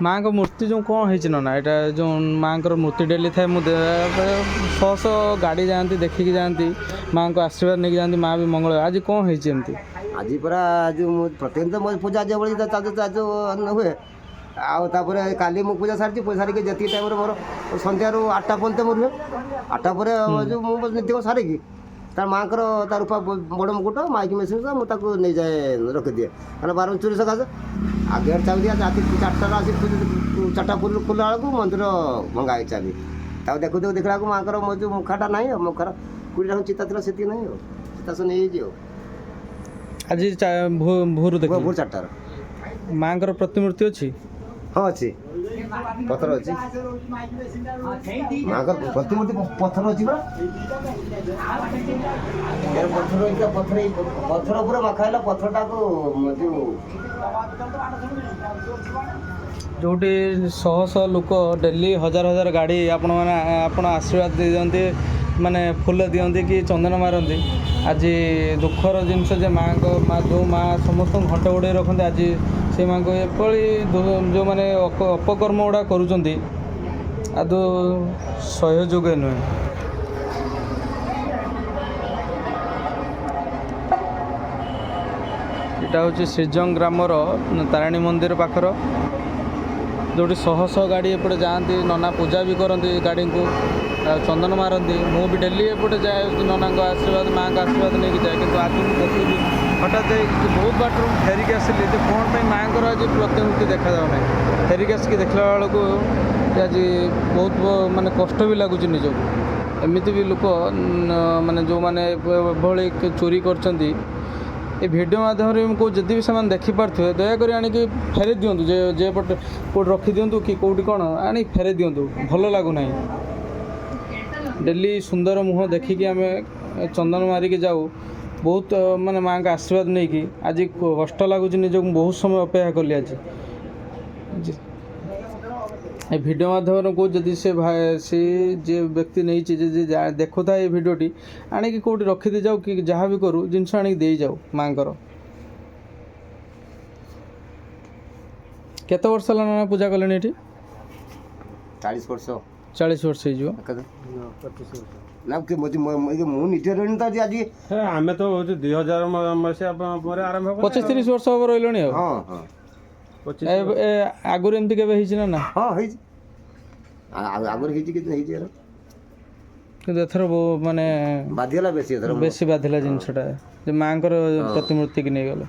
माँ को मूर्ति जो कौन है ना यहाँ जो माँ को मूर्ति डेली थाए मुझे शह शह गाड़ी जाती देखिकी जाती माँ को आशीर्वाद नहीं जाती माँ भी मंगल आज कौन है आज पूरा आज प्रत्येक तो मो पूजा जो हुए आउे काली मु पूजा सारी पूजा सारिक जी टाइम मोर सन्धार 8टा पर्यंत मोर हुए 8टा पर जो मुझे नीति सारिकी तार माँ तार रूपा बड़ मुकुट माइक मेसीन मुझे नहीं जाए रखिदिए कहना 12 चूरी सकाशे आगे चाबी दिया राति 4टार आस 4टा खोला बेलू मंदिर भंगा हो चाबी तक देखु देखु देखला माँ को जो मुखाटा ना मुखार 20 चिता थी से ना चिता सब नहीं आज भोर देख भोर 4टार माँ को प्रतिमूर्ति अच्छी हाँ अच्छी पथर अच्छी माँ प्रतिमूर्ति पथर अच्छी पथर पथर पूरा मखाला पथरटा को जोटी शह शह लोक डेली हजार हजार गाड़ी आपण आशीर्वाद दे दियंती माने फूल दियंती कि चंदन मारती आज दुखर जिनस माँ को जो माँ समस्त घंट उड़े रखते आज से माँ को एपरी जो मैंने अपकर्म गुड़ा करुँच आदौ सहयोग नुहे यहाँ हूँ श्रीजंग ग्रामर तारिणी मंदिर पाखर जोटी शह शह गाड़ी एपटे जाती नना पूजा भी करती गाड़ी को चंदन मारती मु भी डेली एपटे जाए नना को आशीर्वाद माँ का आशीर्वाद नहीं जाए कि आज देखी हठात बहुत बाट फेरिक आसिली तो कौन पर माँ को आज प्रतिमूर्ति देखा जाऊना फेरिक आसिक देखला बेलू आज बहुत माने कष्ट भी लगुच निजक एमती भी लोक माने जो मैंने भली चोरी कर ये वीडियो माध्यम को जदि भी से देखिपे दयाकोरी आनिकी फेरे दिंतु जे पटे कौट रखी दिंतु कि कौटी कौन आनी फेरे दिंतु भल लगुना डेली सुंदर मुह देखिकी आम चंदन मारिकी जाऊ बहुत माने माँ का आशीर्वाद नहीं कि आज कष्ट लगुच निजक बहुत समय अपेक्षा कली आज ये वीडियो माध्यम को जदि से जे व्यक्ति नहीं देखु था ये वीडियोटी आनिकी कौटी रखी जाऊ कि जहाँ भी करूँ जिनस आनिकी दे जाऊ माँ को केते वर्ष है पूजा कले ये 40 वर्ष 40 वर्ष हो ना कि मुझे आज आम तो 2000 मसीहा आरंभ 25-30 वर्ष हम रही हाँ हाँ आगुरी एमती के ना हाँ आगुरी कि एथर माने बाधिला बेसी बेसी बाधिला जिनसटा माँ प्रतिमूर्ति की नहीं गले